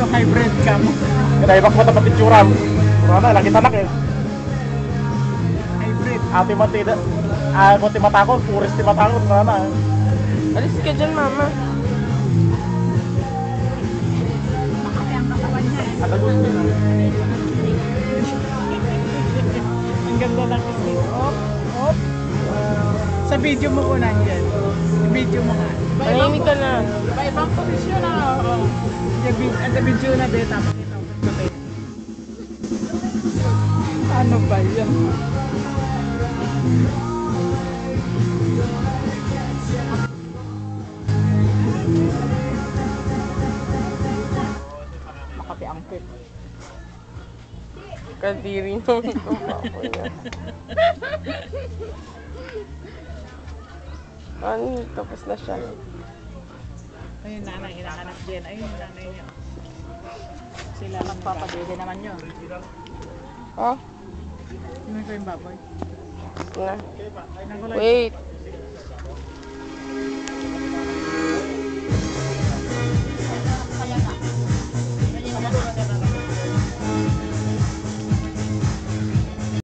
hybrid cam. Kaya ko dapat itsura. Pura na, lagi tanak eh. Hybrid. Ate matida. Ako ti matakon, puris ti matakon. Pura na. Alis ka dyan, mama. Makati ang katawan niya eh. Atagun din. Ang ganda ng isip. Op, op. Sa video mo ko nandiyan. Sa video mo nga. Manahimik ka na. Iba-ibang posisyon na. Ang video na beta. Makita ko. Ano ba yan? Makati ang pit. Kadiri naman itong bako niya. Ano, tapos na siya. Ayun, nanay, hinahanap din. Ayun, nanay niya. Sila magpapadede naman yun. Oh, Ano ko yung baboy? na. Nangulay. Wait.